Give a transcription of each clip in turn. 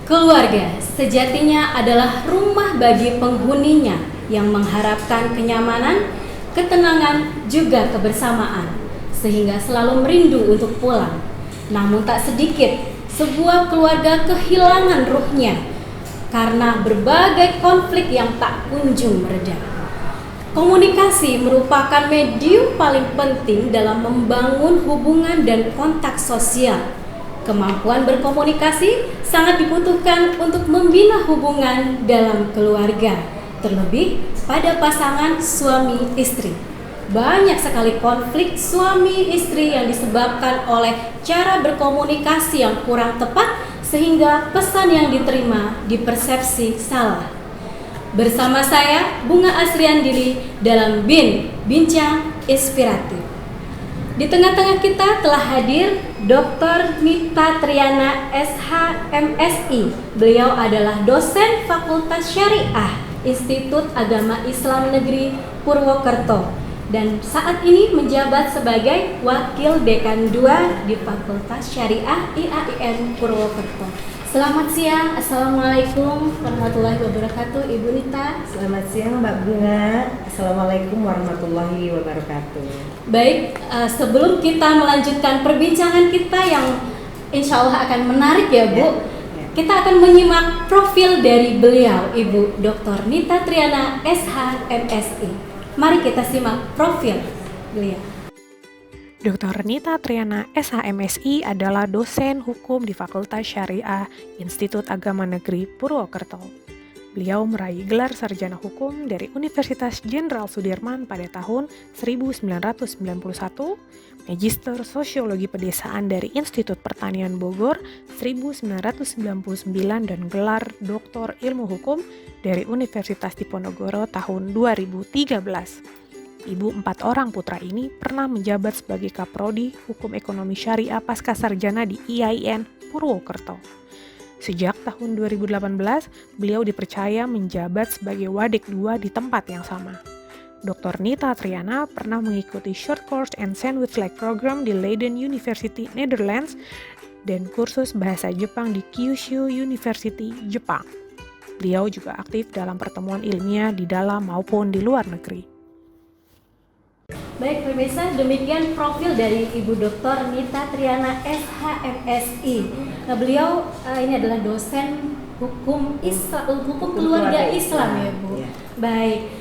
Keluarga sejatinya adalah rumah bagi penghuninya yang mengharapkan kenyamanan, ketenangan, juga kebersamaan, sehingga selalu merindu untuk pulang. Namun tak sedikit sebuah keluarga kehilangan ruhnya karena berbagai konflik yang tak kunjung mereda. Komunikasi merupakan medium paling penting dalam membangun hubungan dan kontak sosial. Kemampuan berkomunikasi sangat dibutuhkan untuk membina hubungan dalam keluarga, terlebih pada pasangan suami istri. Banyak sekali konflik suami istri yang disebabkan oleh cara berkomunikasi yang kurang tepat sehingga pesan yang diterima dipersepsi salah. Bersama saya, Bunga Asriandili dalam Bincang Inspiratif. Di tengah-tengah kita telah hadir Dr. Nita Triana SH.MSI. Beliau adalah dosen Fakultas Syariah Institut Agama Islam Negeri Purwokerto dan saat ini menjabat sebagai Wakil Dekan 2 di Fakultas Syariah IAIN Purwokerto. Selamat siang, Assalamualaikum warahmatullahi wabarakatuh, Ibu Nita. Selamat siang Mbak Bunga, Assalamualaikum warahmatullahi wabarakatuh. Baik, sebelum kita melanjutkan perbincangan kita yang insya Allah akan menarik ya Bu, kita akan menyimak profil dari beliau, Ibu Dr. Nita Triana SH.MSI. Mari kita simak profil beliau. Dr. Nita Triana SH.MSI adalah dosen hukum di Fakultas Syariah Institut Agama Negeri Purwokerto. Beliau meraih gelar sarjana hukum dari Universitas Jenderal Sudirman pada tahun 1991, Magister Sosiologi Pedesaan dari Institut Pertanian Bogor 1999 dan gelar Doktor Ilmu Hukum dari Universitas Diponegoro tahun 2013. Ibu 4 orang putra ini pernah menjabat sebagai Kaprodi Hukum Ekonomi Syariah Pasca Sarjana di IAIN Purwokerto. Sejak tahun 2018, beliau dipercaya menjabat sebagai Wadik 2 di tempat yang sama. Dr. Nita Triana pernah mengikuti Short Course and Sandwich Like Program di Leiden University, Netherlands, dan kursus bahasa Jepang di Kyushu University, Jepang. Beliau juga aktif dalam pertemuan ilmiah di dalam maupun di luar negeri. Baik pemirsa, demikian profil dari Ibu Dr. Nita Triana SH.MSI. Nah, beliau ini adalah dosen hukum keluarga Islam ya Bu. Ya. Baik,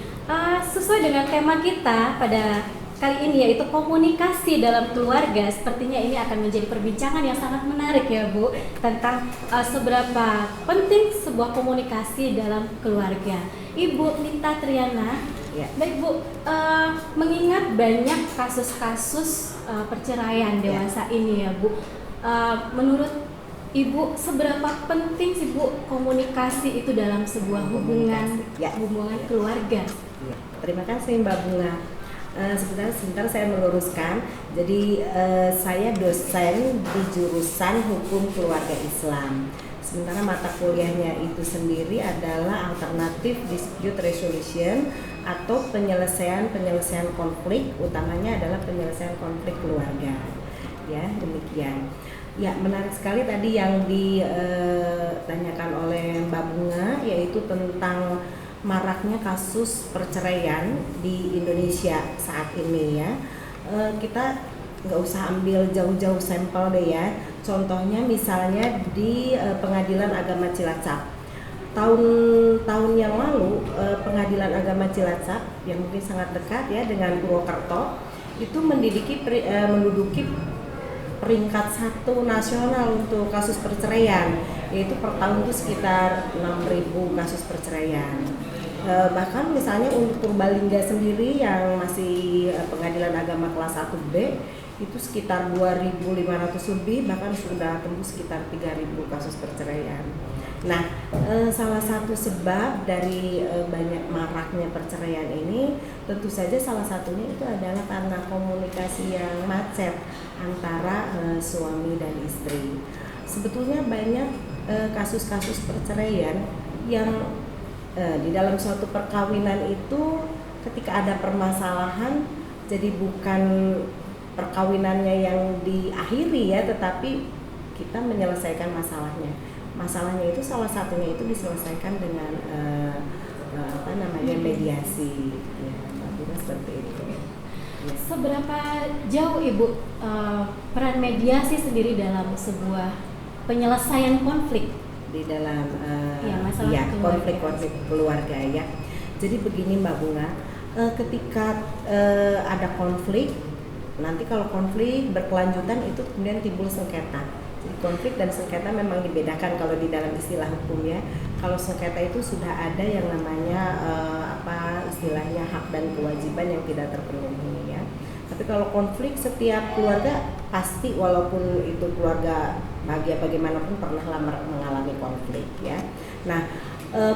sesuai dengan tema kita pada kali ini yaitu komunikasi dalam keluarga. Sepertinya ini akan menjadi perbincangan yang sangat menarik ya Bu, tentang seberapa penting sebuah komunikasi dalam keluarga. Ibu Nita Triana. Ya. Baik Bu, mengingat banyak kasus-kasus perceraian dewasa ini ya Bu, menurut Ibu seberapa penting sih Bu komunikasi itu dalam sebuah hubungan keluarga? Ya. Terima kasih Mbak Bunga. Sebentar saya meluruskan. Jadi saya dosen di jurusan Hukum Keluarga Islam. Sementara mata kuliahnya itu sendiri adalah Alternative Dispute Resolution atau penyelesaian konflik, utamanya adalah penyelesaian konflik keluarga. Ya, demikian. Ya, menarik sekali tadi yang ditanyakan oleh Mbak Bunga, yaitu tentang maraknya kasus perceraian di Indonesia saat ini ya. Kita nggak usah ambil jauh-jauh sampel deh ya. Contohnya misalnya di Pengadilan Agama Cilacap. Tahun yang lalu Pengadilan Agama Cilacap yang mungkin sangat dekat ya dengan Purwokerto itu menduduki peringkat 1 nasional untuk kasus perceraian, yaitu per tahun itu sekitar 6.000 kasus perceraian. Bahkan misalnya untuk Purbalingga sendiri yang masih Pengadilan Agama kelas 1B itu sekitar 2.500 lebih, bahkan sudah tembus sekitar 3.000 kasus perceraian. Nah, salah satu sebab dari banyak maraknya perceraian ini tentu saja salah satunya itu adalah karena komunikasi yang macet antara suami dan istri. Sebetulnya banyak kasus-kasus perceraian yang di dalam suatu perkawinan itu ketika ada permasalahan, jadi bukan perkawinannya yang diakhiri ya, tetapi kita menyelesaikan masalahnya. masalahnya itu salah satunya itu diselesaikan dengan mediasi, ya, seperti itu. Ya. Seberapa jauh Ibu peran mediasi sendiri dalam sebuah penyelesaian konflik di dalam masalah konflik keluarga ya. Jadi begini Mbak Bunga, ketika ada konflik, nanti kalau konflik berkelanjutan itu kemudian timbul sengketa. Jadi konflik dan sengketa memang dibedakan kalau di dalam istilah hukum ya. Kalau sengketa itu sudah ada yang namanya istilahnya hak dan kewajiban yang tidak terpenuhi ya. Tapi kalau konflik, setiap keluarga pasti walaupun itu keluarga bahagia bagaimanapun pernah mengalami konflik ya. Nah,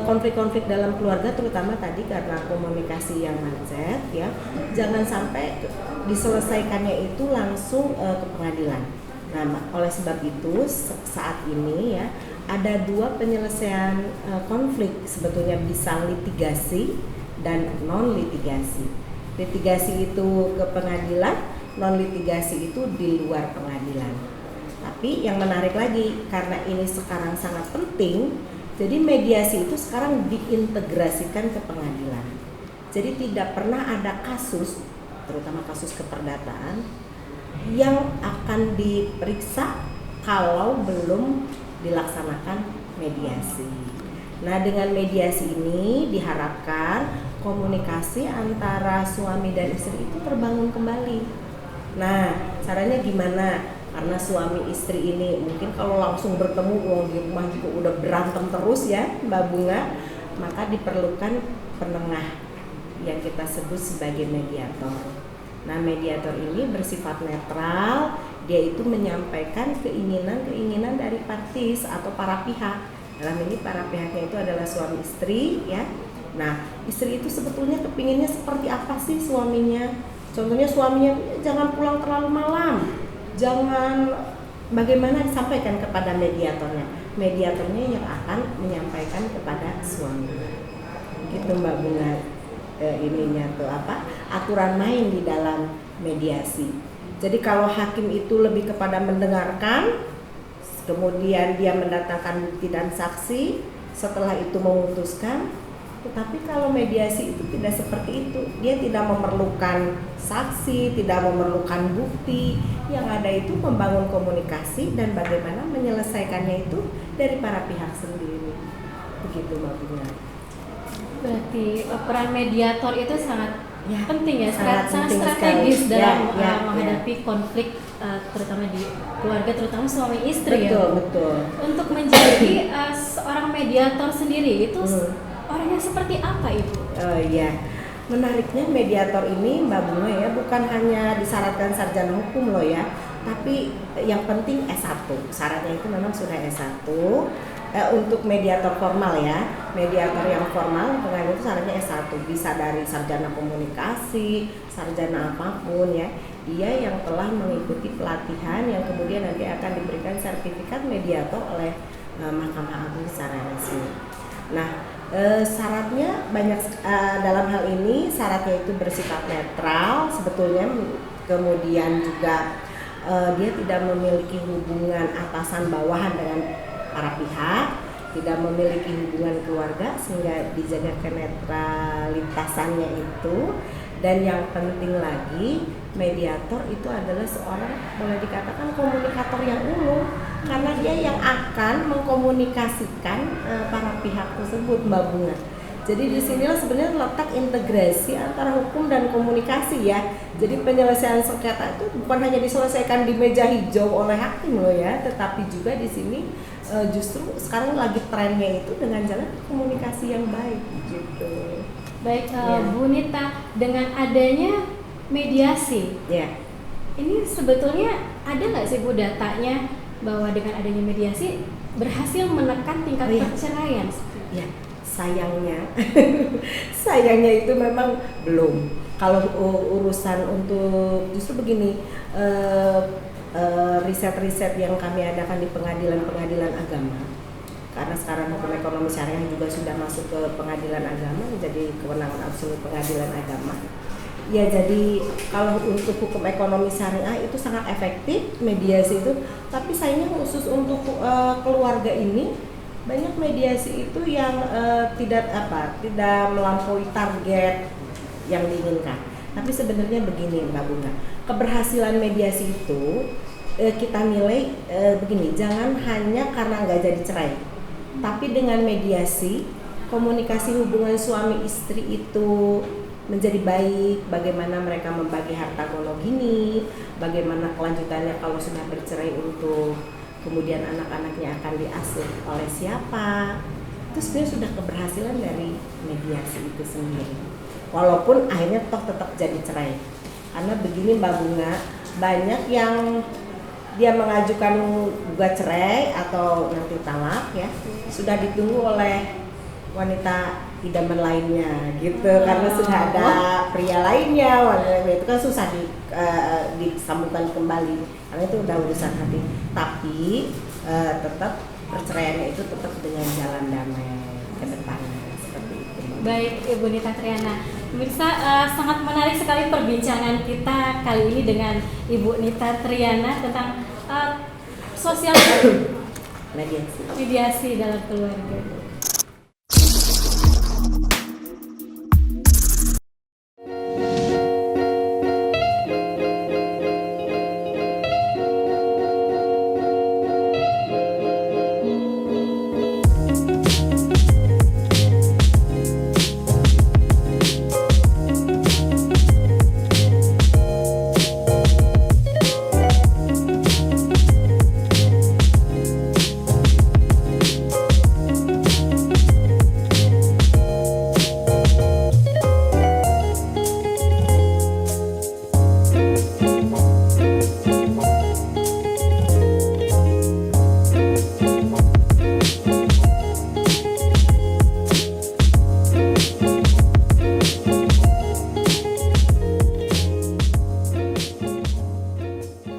konflik-konflik dalam keluarga terutama tadi karena komunikasi yang macet ya, jangan sampai diselesaikannya itu langsung ke pengadilan. Nah, oleh sebab itu saat ini ya ada dua penyelesaian konflik, sebetulnya bisa litigasi dan non litigasi. Litigasi itu ke pengadilan, non litigasi itu di luar pengadilan. Tapi yang menarik lagi, karena ini sekarang sangat penting, jadi mediasi itu sekarang diintegrasikan ke pengadilan. Jadi tidak pernah ada kasus, terutama kasus keperdataan, yang akan diperiksa kalau belum dilaksanakan mediasi. Nah, dengan mediasi ini diharapkan komunikasi antara suami dan istri itu terbangun kembali. Nah, caranya gimana? Karena suami istri ini mungkin kalau langsung bertemu di rumah juga udah berantem terus ya Mbak Bunga, maka diperlukan penengah yang kita sebut sebagai mediator. Nah, mediator ini bersifat netral, dia itu menyampaikan keinginan dari partis atau para pihak. Dalam ini para pihaknya itu adalah suami istri ya. Nah, istri itu sebetulnya kepinginnya seperti apa sih suaminya? Contohnya suaminya jangan pulang terlalu malam, jangan, bagaimana disampaikan kepada mediatornya. Mediatornya yang akan menyampaikan kepada suami. Gitu Mbak Bunga, aturan main di dalam mediasi. Jadi kalau hakim itu lebih kepada mendengarkan, kemudian dia mendatangkan bukti dan saksi, setelah itu memutuskan. Tetapi kalau mediasi itu tidak seperti itu, dia tidak memerlukan saksi, tidak memerlukan bukti, yang ada itu membangun komunikasi dan bagaimana menyelesaikannya itu dari para pihak sendiri. Begitu Mbak Bunga. Berarti peran mediator itu sangat penting ya, sangat sekali. strategis dalam menghadapi konflik terutama di keluarga, terutama suami istri. Betul. Untuk menjadi seorang mediator sendiri itu orangnya seperti apa Ibu? Menariknya mediator ini Mbak Bunga ya, bukan hanya disyaratkan sarjana hukum loh ya, tapi yang penting S1. Syaratnya itu memang sudah S1. Untuk mediator formal ya, mediator yang formal pengadilan itu syaratnya S1, bisa dari sarjana komunikasi, sarjana apapun ya. Dia yang telah mengikuti pelatihan yang kemudian nanti akan diberikan sertifikat mediator oleh Mahkamah Agung secara resmi. Nah, syaratnya banyak, dalam hal ini syaratnya itu bersifat netral sebetulnya, kemudian juga dia tidak memiliki hubungan atasan bawahan dengan para pihak, tidak memiliki hubungan keluarga sehingga dijaga kenetralitasannya itu. Dan yang penting lagi, mediator itu adalah seorang, boleh dikatakan komunikator yang ulung, karena dia yang akan mengkomunikasikan para pihak tersebut Mbak Bunga. Jadi di sinilah sebenarnya letak integrasi antara hukum dan komunikasi ya. Jadi penyelesaian sengketa itu bukan hanya diselesaikan di meja hijau oleh hakim loh ya, tetapi juga di sini justru sekarang lagi trennya itu dengan jalan komunikasi yang baik gitu. Baik, Bu Nita, dengan adanya mediasi, ini sebetulnya ada nggak sih Bu datanya bahwa dengan adanya mediasi berhasil menekan tingkat perceraian? Ya, sayangnya itu memang belum. Kalau urusan untuk, justru begini, riset-riset yang kami adakan di pengadilan agama, karena sekarang hukum ekonomi syariah juga sudah masuk ke pengadilan agama, menjadi kewenangan absolut pengadilan agama. Ya, jadi kalau untuk hukum ekonomi syariah itu sangat efektif mediasi itu, tapi sayangnya khusus untuk keluarga ini Banyak mediasi itu yang tidak melampaui target yang diinginkan. Tapi sebenarnya begini Mbak Bunga, keberhasilan mediasi itu kita nilai begini, jangan hanya karena nggak jadi cerai, tapi dengan mediasi komunikasi hubungan suami istri itu menjadi baik, bagaimana mereka membagi harta monogini, bagaimana kelanjutannya kalau sudah bercerai untuk kemudian anak-anaknya akan diasuh oleh siapa. Itu sebenarnya sudah keberhasilan dari mediasi itu sendiri. Walaupun akhirnya toh tetap jadi cerai. Karena begini Mbak Bunga, banyak yang dia mengajukan gugat cerai atau nanti talak ya, sudah ditunggu oleh wanita idaman lainnya gitu, karena sudah ada pria lainnya, wanita itu kan susah disambungkan kembali karena itu udah urusan hati. Tapi tetap perceraiannya itu tetap dengan jalan damai ke depannya seperti itu. Baik Ibu Nita Triana, pemirsa, sangat menarik sekali perbincangan kita kali ini dengan Ibu Nita Triana tentang sosial mediasi dalam keluarga.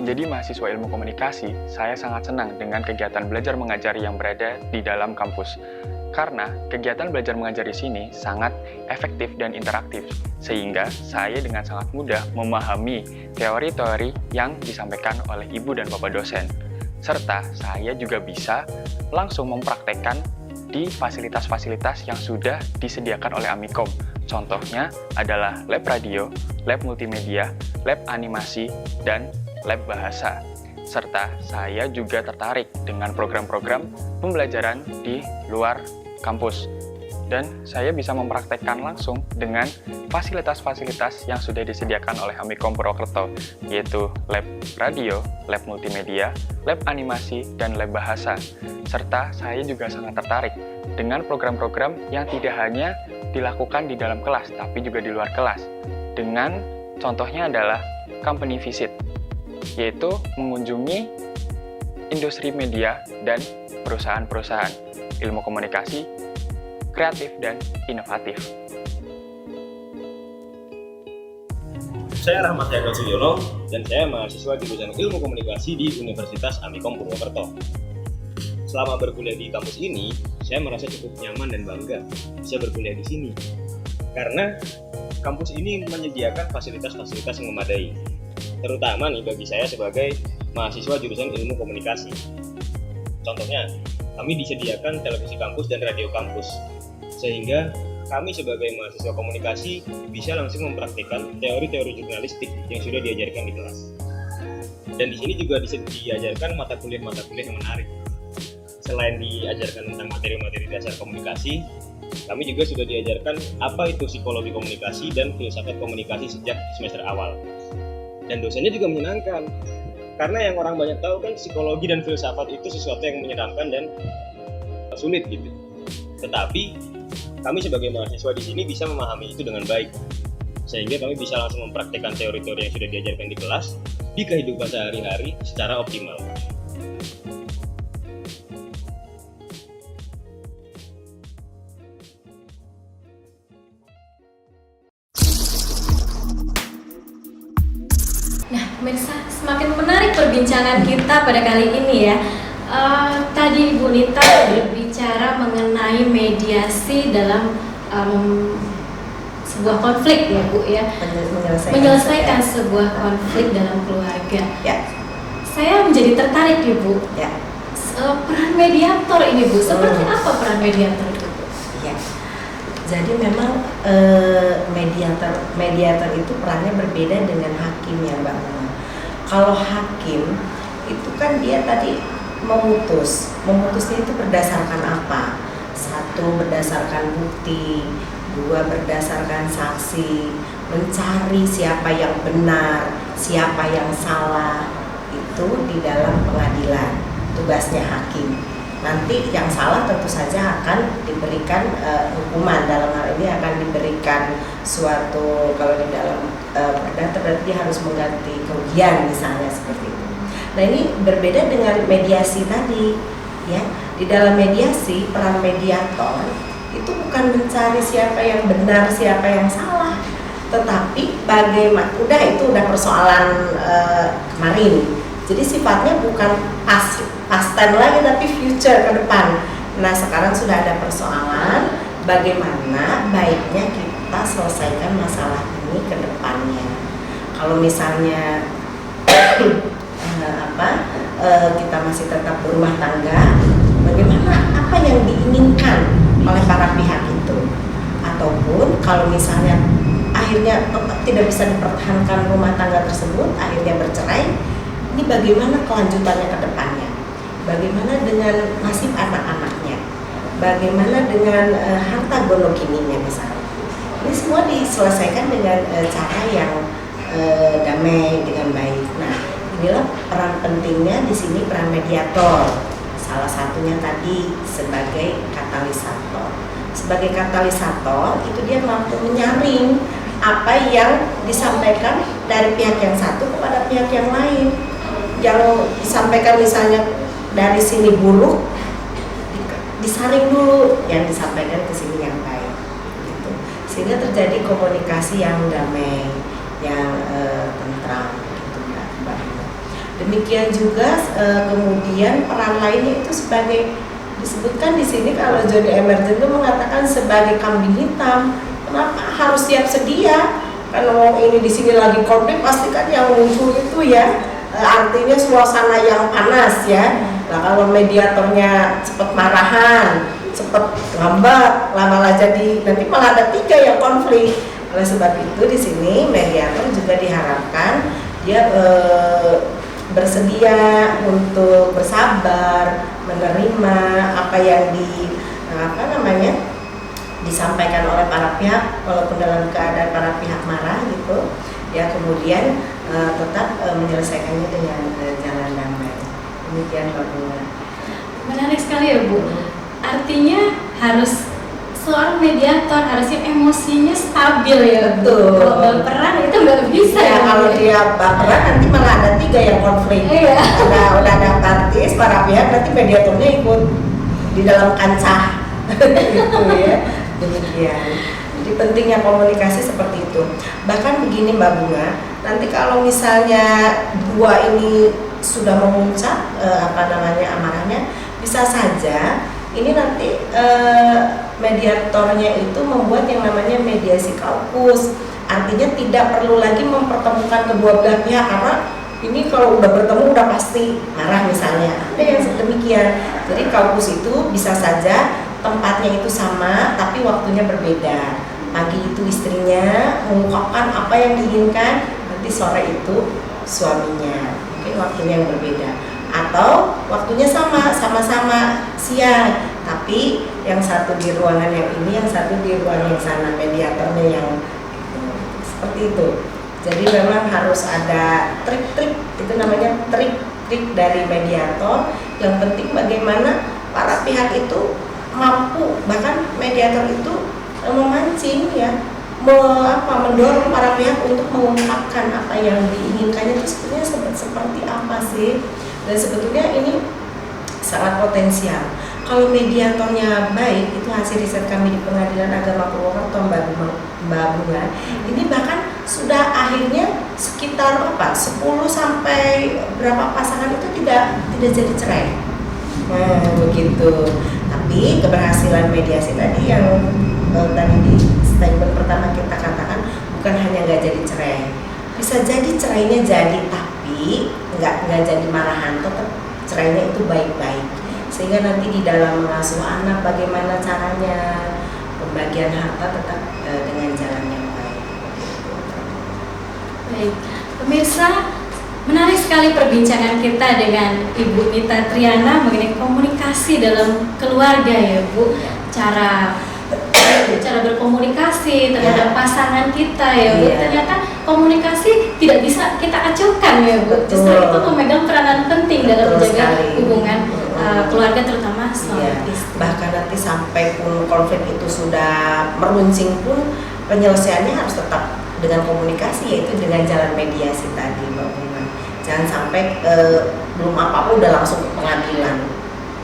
Menjadi mahasiswa ilmu komunikasi, saya sangat senang dengan kegiatan belajar mengajar yang berada di dalam kampus. Karena kegiatan belajar mengajar di sini sangat efektif dan interaktif, sehingga saya dengan sangat mudah memahami teori-teori yang disampaikan oleh ibu dan bapak dosen. Serta saya juga bisa langsung mempraktekkan di fasilitas-fasilitas yang sudah disediakan oleh Amikom. Contohnya adalah lab radio, lab multimedia, lab animasi, dan lab bahasa. Serta saya juga tertarik dengan program-program pembelajaran di luar kampus. Dan saya bisa mempraktekkan langsung dengan fasilitas-fasilitas yang sudah disediakan oleh Amikom Purwokerto, yaitu lab radio, lab multimedia, lab animasi, dan lab bahasa. Serta saya juga sangat tertarik dengan program-program yang tidak hanya dilakukan di dalam kelas, tapi juga di luar kelas. Dengan contohnya adalah company visit, yaitu mengunjungi industri media dan perusahaan-perusahaan ilmu komunikasi, kreatif dan inovatif. Saya Rahmat Yadon Sujono dan saya mahasiswa jurusan Ilmu Komunikasi di Universitas Amikom Purwokerto. Selama berkuliah di kampus ini, saya merasa cukup nyaman dan bangga bisa berkuliah di sini. Karena kampus ini menyediakan fasilitas-fasilitas yang memadai, terutama nih bagi saya sebagai mahasiswa jurusan Ilmu Komunikasi. Contohnya, kami disediakan televisi kampus dan radio kampus, sehingga kami sebagai mahasiswa komunikasi bisa langsung mempraktikkan teori-teori jurnalistik yang sudah diajarkan di kelas. Dan di sini juga diajarkan mata kuliah yang menarik. Selain diajarkan tentang materi-materi dasar komunikasi, kami juga sudah diajarkan apa itu psikologi komunikasi dan filsafat komunikasi sejak semester awal. Dan dosennya juga menyenangkan, karena yang orang banyak tahu kan psikologi dan filsafat itu sesuatu yang menyeramkan dan sulit gitu. Tetapi kami sebagai mahasiswa di sini bisa memahami itu dengan baik, sehingga kami bisa langsung mempraktikkan teori-teori yang sudah diajarkan di kelas di kehidupan sehari-hari secara optimal. Nah, pemirsa, semakin menarik perbincangan kita pada kali ini ya. Tadi Ibu Nita berbicara mengenai mediasi dalam sebuah konflik ya Bu ya, menyelesaikan sebuah konflik dalam keluarga. Ya. Saya menjadi tertarik Ibu. Ya. peran mediator ini Bu, seperti apa peran mediator itu Bu? Ya. Jadi memang mediator itu perannya berbeda dengan hakim ya Mbak Muna. Kalau hakim itu kan dia tadi memutusnya itu berdasarkan apa? Satu, berdasarkan bukti. Dua, berdasarkan saksi. Mencari siapa yang benar, siapa yang salah. Itu di dalam pengadilan, tugasnya hakim. Nanti yang salah tentu saja akan diberikan hukuman. Dalam hal ini akan diberikan suatu, kalau di dalam perdata berarti dia harus mengganti kerugian misalnya, seperti itu. Nah ini berbeda dengan mediasi tadi ya. Di dalam mediasi peran mediator itu bukan mencari siapa yang benar, siapa yang salah, tetapi bagaimana, itu udah persoalan kemarin. Jadi sifatnya bukan past tense lagi tapi future, ke depan. Nah sekarang sudah ada persoalan bagaimana baiknya kita selesaikan masalah ini ke depannya. Kalau misalnya kita masih tetap berumah tangga, bagaimana apa yang diinginkan oleh para pihak itu, ataupun kalau misalnya akhirnya tidak bisa dipertahankan rumah tangga tersebut, akhirnya bercerai, ini bagaimana kelanjutannya ke depannya, bagaimana dengan nasib anak-anaknya, bagaimana dengan harta gonogininya misalnya. Ini semua diselesaikan dengan cara yang damai, dengan baik. Nah inilah peran pentingnya di sini, peran mediator. Salah satunya tadi sebagai katalisator. Sebagai katalisator itu dia mampu menyaring apa yang disampaikan dari pihak yang satu kepada pihak yang lain. Yang disampaikan misalnya dari sini buruk, disaring dulu yang disampaikan ke sini yang baik, gitu. Sehingga terjadi komunikasi yang damai, yang tentram, gitu Mbak. Demikian juga kemudian peran lainnya itu sebagai, disebutkan di sini kalau John Emerson itu mengatakan sebagai kambing hitam. Kenapa harus siap sedia? Kalau ini di sini lagi konflik, pasti kan yang muncul itu ya artinya suasana yang panas ya. Nah kalau mediatornya cepat marahan, cepat ngambek, lama-lama jadi nanti malah ada 3 yang konflik. Oleh sebab itu di sini mediator juga diharapkan dia bersedia untuk bersabar, menerima apa yang disampaikan oleh para pihak, walaupun dalam keadaan para pihak marah gitu ya, kemudian tetap menyelesaikannya dengan jalan damai. Demikian Mbak Bunga. Menarik sekali ya Bu. Artinya harus seorang mediator harusnya emosinya stabil ya. Betul. Kalau baperan itu nggak bisa ya. Kalau dia baperan nanti malah ada 3 yang konflik. Iya. Udah ada partis, para pihak, nanti mediatornya ikut di dalam kancah gitu ya. Demikian. Jadi pentingnya komunikasi seperti itu. Bahkan begini Mbak Bunga, nanti kalau misalnya 2 ini sudah memuncak amarahnya, bisa saja ini nanti mediatornya itu membuat yang namanya mediasi kaukus. Artinya tidak perlu lagi mempertemukan kedua belah pihak, karena ini kalau udah bertemu udah pasti marah misalnya. Ada yang demikian. Jadi kaukus itu bisa saja tempatnya itu sama tapi waktunya berbeda. Pagi itu istrinya mengungkapkan apa yang diinginkan, nanti sore itu suaminya, mungkin waktunya yang berbeda. Atau waktunya sama-sama siang, tapi yang satu di ruangan yang ini, yang satu di ruangan yang sana, mediatornya yang seperti itu. Jadi memang harus ada trik-trik, itu namanya trik-trik dari mediator. Yang penting bagaimana para pihak itu mampu, bahkan mediator itu memancing ya, mendorong para pihak untuk mengungkapkan apa yang diinginkannya itu sebenarnya seperti apa sih. Dan sebetulnya ini sangat potensial. Kalau mediatornya baik, itu hasil riset kami di Pengadilan Agama Purwokerto Mbak Bunga, ini bahkan sudah akhirnya sekitar 10 sampai berapa pasangan itu tidak jadi cerai. Nah, begitu. Tapi keberhasilan mediasi tadi yang tadi di statement pertama kita katakan, bukan hanya nggak jadi cerai, bisa jadi cerainya jadi, tapi nggak jadi marahan, tetap cerainya itu baik-baik. sehingga nanti di dalam mengasuh anak bagaimana caranya, pembagian harta tetap dengan jalan yang baik. Baik, pemirsa, menarik sekali perbincangan kita dengan Ibu Nita Triana mengenai komunikasi dalam keluarga ya Bu. Cara berkomunikasi terhadap pasangan kita ya Bu. Iya. Ternyata komunikasi tidak bisa kita acuhkan ya Bu. Justru itu memegang peranan penting dalam Betul menjaga sekali. hubungan keluarga, terutama suami Iya. istri. Bahkan nanti sampai pun konflik itu sudah meruncing pun penyelesaiannya harus tetap dengan komunikasi, yaitu dengan jalan mediasi tadi Mbak Bunga. Jangan sampai belum apa-apa udah langsung ke pengadilan.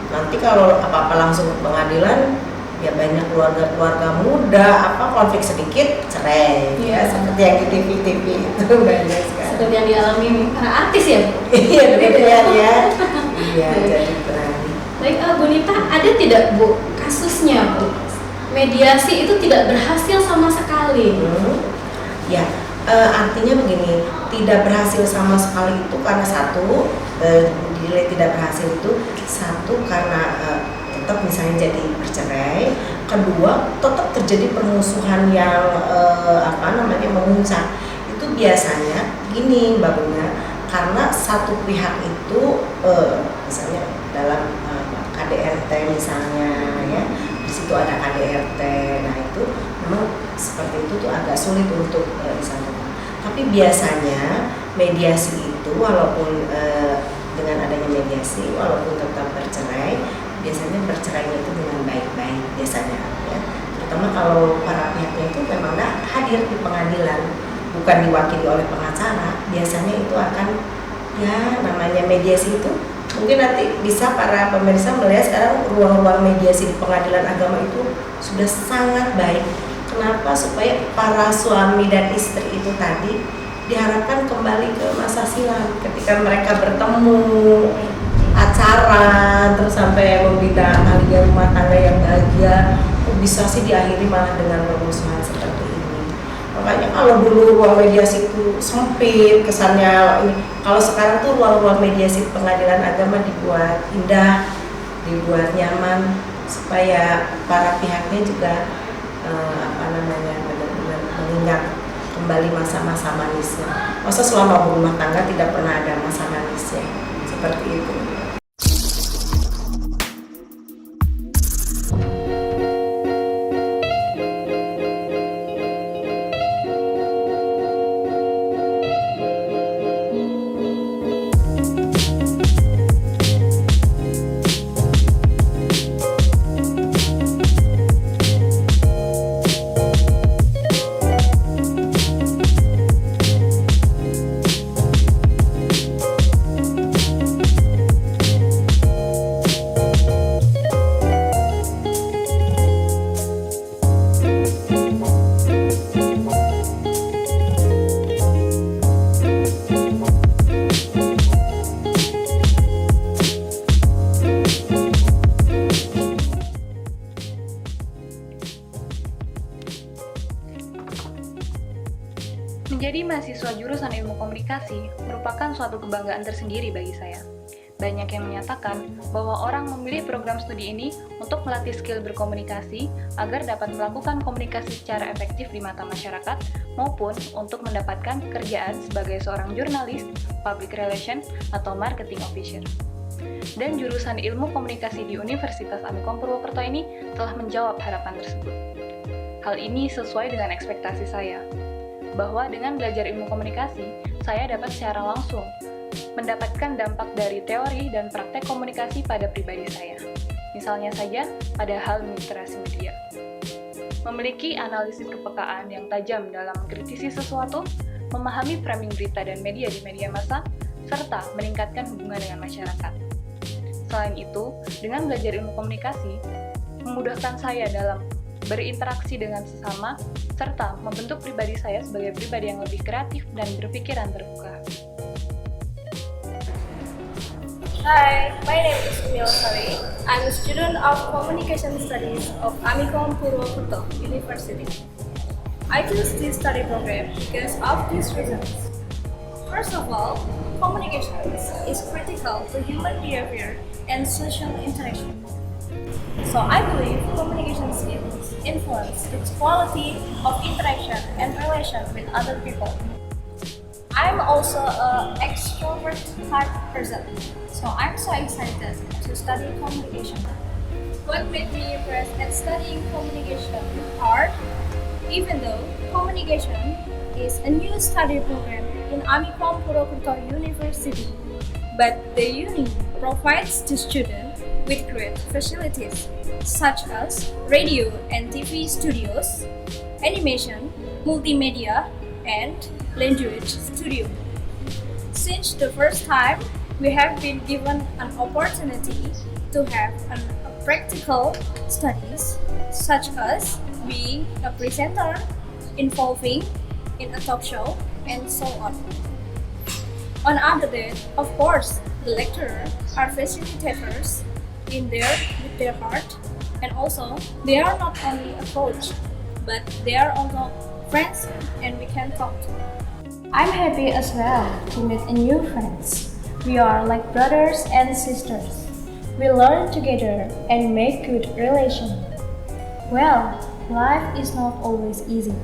Nanti kalau apa-apa langsung ke pengadilan, ya banyak keluarga muda konflik sedikit cerai. Iya. Ya, seperti yang di TV-TV itu banyak sekali. Seperti yang dialami para artis ya Bu. Iya, benar ya. Iya, jadi berani. Baik, Bu Nita, ada tidak Bu kasusnya Bu mediasi itu tidak berhasil sama sekali? Ya, artinya begini, tidak berhasil sama sekali itu karena satu, dinilai tidak berhasil itu satu karena tetap misalnya jadi bercerai, kedua tetap terjadi permusuhan yang memuncak. Itu biasanya gini Mbak Bunga, karena satu pihak itu misalnya dalam KDRT misalnya ya, di situ ada KDRT, nah itu memang seperti itu tuh agak sulit untuk disatukan. Tapi biasanya mediasi itu walaupun dengan adanya mediasi, walaupun tetap bercerai, biasanya bercerainya itu dengan baik-baik biasanya ya. Terutama kalau para pihaknya itu memang nggak hadir di pengadilan, bukan diwakili oleh pengacara, biasanya itu akan ya namanya mediasi itu. Mungkin nanti bisa para pemirsa melihat sekarang ruang-ruang mediasi di pengadilan agama itu sudah sangat baik. Kenapa? Supaya para suami dan istri itu tadi diharapkan kembali ke masa silam ketika mereka bertemu, acara, terus sampai membina tali rumah tangga yang bahagia. Kok bisa sih diakhiri malah dengan permusuhan seperti ini? Makanya kalau dulu ruang mediasi itu sempit kesannya ini, kalau sekarang tuh ruang-ruang mediasi pengadilan agama dibuat indah, dibuat nyaman supaya para pihaknya juga benar-benar mengingat kembali masa-masa manisnya. Masa selama berumah tangga tidak pernah ada masa manisnya seperti itu. Menjadi mahasiswa jurusan ilmu komunikasi merupakan suatu kebanggaan tersendiri bagi saya. Banyak yang menyatakan bahwa orang memilih program studi ini untuk melatih skill berkomunikasi agar dapat melakukan komunikasi secara efektif di mata masyarakat maupun untuk mendapatkan pekerjaan sebagai seorang jurnalis, public relation, atau marketing officer. Dan jurusan ilmu komunikasi di Universitas Amikom Purwokerto ini telah menjawab harapan tersebut. Hal ini sesuai dengan ekspektasi saya, bahwa dengan belajar ilmu komunikasi, saya dapat secara langsung mendapatkan dampak dari teori dan praktek komunikasi pada pribadi saya. Misalnya saja pada hal literasi media. Memiliki analisis kepekaan yang tajam dalam mengkritisi sesuatu, memahami framing berita dan media di media massa, serta meningkatkan hubungan dengan masyarakat. Selain itu, dengan belajar ilmu komunikasi, memudahkan saya dalam berinteraksi dengan sesama, serta membentuk pribadi saya sebagai pribadi yang lebih kreatif dan berpikiran terbuka. Hi, my name is Umil Sari. I'm a student of Communication Studies of Amikom Purwokerto University. I chose this study program because of these reasons. First of all, communications is critical to human behavior and social interaction. So I believe communication skills influence its quality of interaction and relation with other people. I'm also an extrovert type person, so I'm so excited to study communication. What made me impressed at studying communication hard, even though communication is a new study program in Amikom Purwokerto University, but the uni provides the student with great facilities such as radio and TV studios, animation, multimedia, and language studio. Since the first time, we have been given an opportunity to have practical studies such as being a presenter, involving in a talk show, and so on. On other hand, of course, the lecturers are facilitators with their heart, and also they are not only a coach, but they are also friends and we can talk to. I'm happy as well to meet new friends. We are like brothers and sisters. We learn together and make good relations. Well, life is not always easy,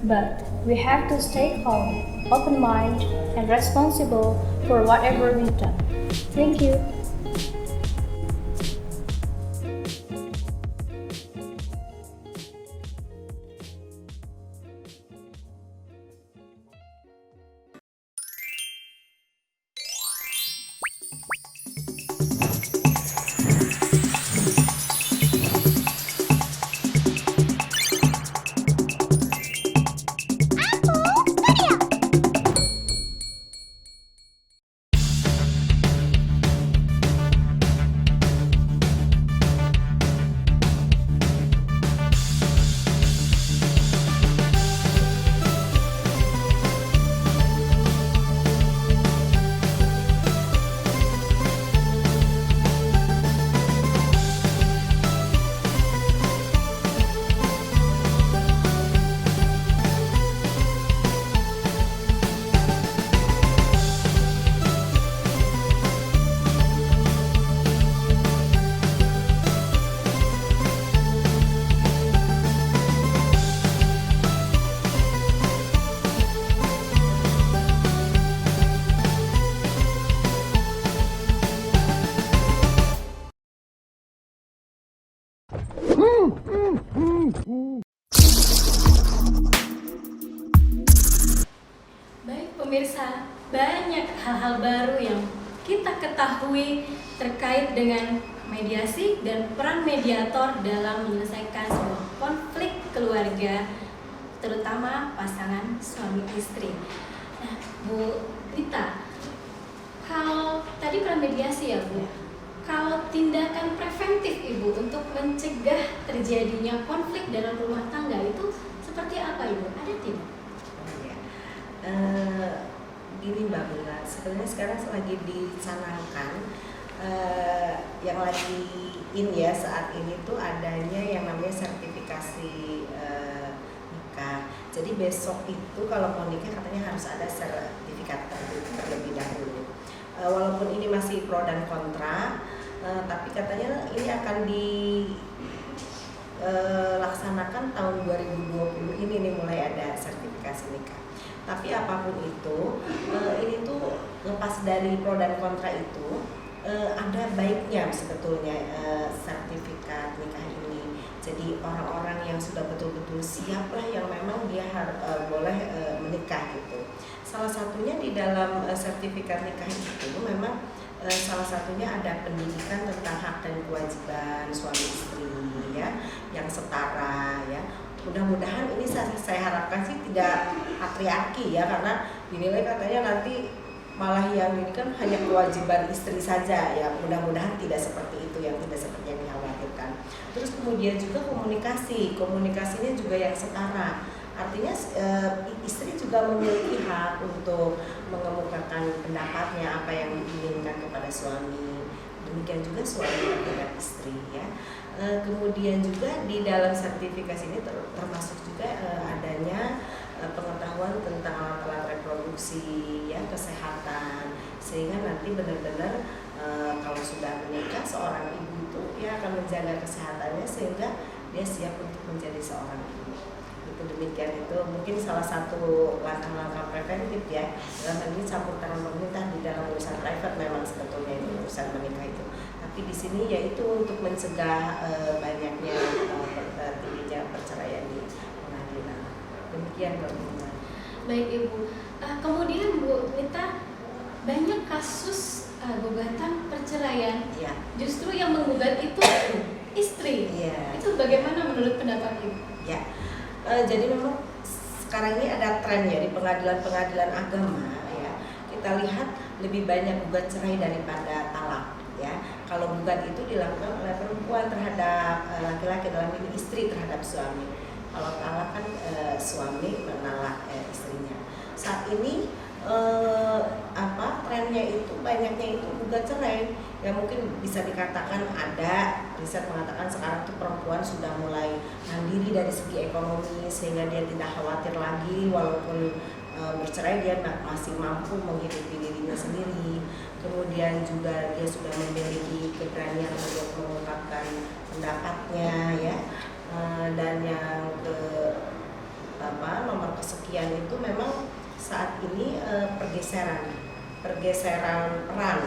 but we have to stay calm, open-minded, and responsible for whatever we do. Thank you. Baik pemirsa, banyak hal-hal baru yang kita ketahui terkait dengan mediasi dan peran mediator dalam menyelesaikan sebuah konflik keluarga, terutama pasangan suami istri. Nah, Bu Rita, kalau tadi peran mediasi ya Bu, kalau tindakan preventif Ibu untuk mencegah terjadinya konflik dalam rumah tangga itu seperti apa Ibu? Ada tidak? Gini Mbak Bella, sebenarnya sekarang lagi dicanangkan yang lagi in ya saat ini tuh adanya yang namanya sertifikasi nikah. Jadi besok itu kalau mau nikah katanya harus ada sertifikat terlebih dahulu. Walaupun ini masih pro dan kontra, tapi katanya ini akan dilaksanakan tahun 2020 ini nih mulai ada sertifikasi nikah. Tapi apapun itu, ini tuh lepas dari pro dan kontra itu, ada baiknya sebetulnya sertifikat nikah ini. Jadi orang-orang yang sudah betul-betul siap lah yang memang dia boleh menikah gitu. Salah satunya di dalam sertifikat nikah itu memang salah satunya ada pendidikan tentang hak dan kewajiban suami istri ya, yang setara ya. Mudah-mudahan ini saya harapkan sih tidak patriarki ya, karena dinilai katanya nanti malah yang ini kan hanya kewajiban istri saja ya. Mudah-mudahan tidak seperti itu, yang tidak seperti yang dikhawatirkan. Terus kemudian juga komunikasinya juga yang setara. Artinya istri juga memiliki hak untuk mengemukakan pendapatnya, apa yang diinginkan kepada suami. Demikian juga suami terhadap istri ya. Kemudian juga di dalam sertifikasi ini termasuk juga adanya pengetahuan tentang alat-alat reproduksi, ya, kesehatan, sehingga nanti benar-benar kalau sudah menikah seorang ibu itu dia akan menjaga kesehatannya sehingga dia siap untuk menjadi seorang ibu. Itu demikian, itu mungkin salah satu langkah-langkah preventif ya. Dalam hal ini campur tangan pemerintah di dalam urusan private memang sebetulnya itu urusan menikah itu. Tapi di sini yaitu untuk mencegah banyaknya tingginya perceraian di pengadilan. Demikian Mbak Bunga. Baik Ibu. Kemudian Bu Nita, banyak kasus gugatan perceraian. Ya. Justru yang menggugat itu istri. Iya. Itu bagaimana menurut pendapat Ibu? Ya. Jadi memang sekarang ini ada tren ya di pengadilan-pengadilan agama ya. Kita lihat lebih banyak gugat cerai daripada talak ya. Kalau gugat itu dilakukan oleh perempuan terhadap laki-laki, dalam ini istri terhadap suami. Kalau talak kan suami menalak istrinya. Saat ini trennya itu banyaknya itu gugat cerai. Ya mungkin bisa dikatakan ada riset mengatakan sekarang tuh perempuan sudah mulai mandiri dari segi ekonomi sehingga dia tidak khawatir lagi walaupun bercerai dia masih mampu menghidupi dirinya sendiri. Kemudian juga dia sudah memiliki keberanian untuk mengungkapkan pendapatnya ya. Dan yang nomor kesekian itu memang saat ini pergeseran peran,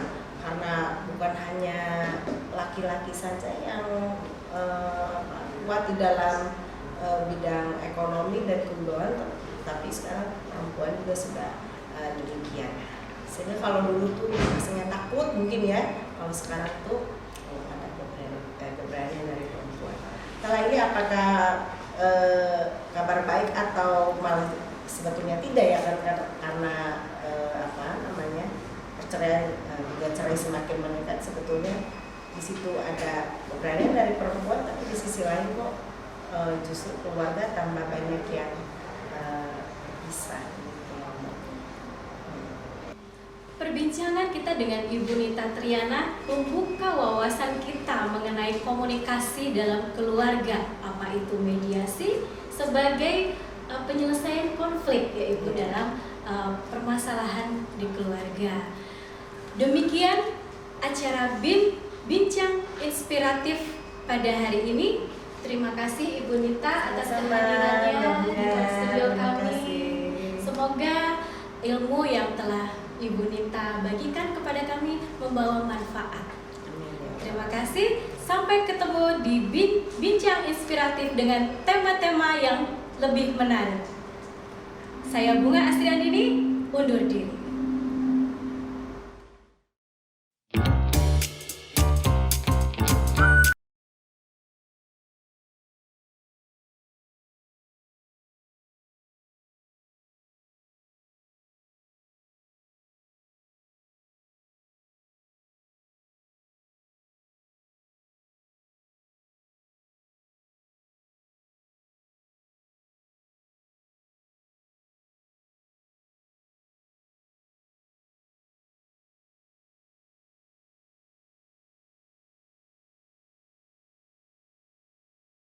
karena bukan hanya laki-laki saja yang kuat di dalam bidang ekonomi dan keuangan, tapi sekarang perempuan juga sudah demikian. Sehingga kalau dulu tuh rasanya takut mungkin ya, kalau sekarang tuh ada keberanian dari perempuan. Setelah ini apakah kabar baik atau malah sebetulnya tidak ya, karena perceraian juga cerai semakin meningkat, sebetulnya di situ ada keberanian dari perempuan, tapi di sisi lain kok justru keluarga tambah banyak yang bisa. Perbincangan kita dengan Ibu Nita Triana membuka wawasan kita mengenai komunikasi dalam keluarga, apa itu mediasi sebagai penyelesaian konflik yaitu dalam permasalahan di keluarga. Demikian acara Bincang Inspiratif pada hari ini. Terima kasih Ibu Nita atas kehadirannya di studio kami. Semoga ilmu yang telah Ibu Nita bagikan kepada kami membawa manfaat. Terima kasih. Sampai ketemu di Bincang Inspiratif dengan tema-tema yang lebih menarik. Saya Bunga Astriandini, undur diri.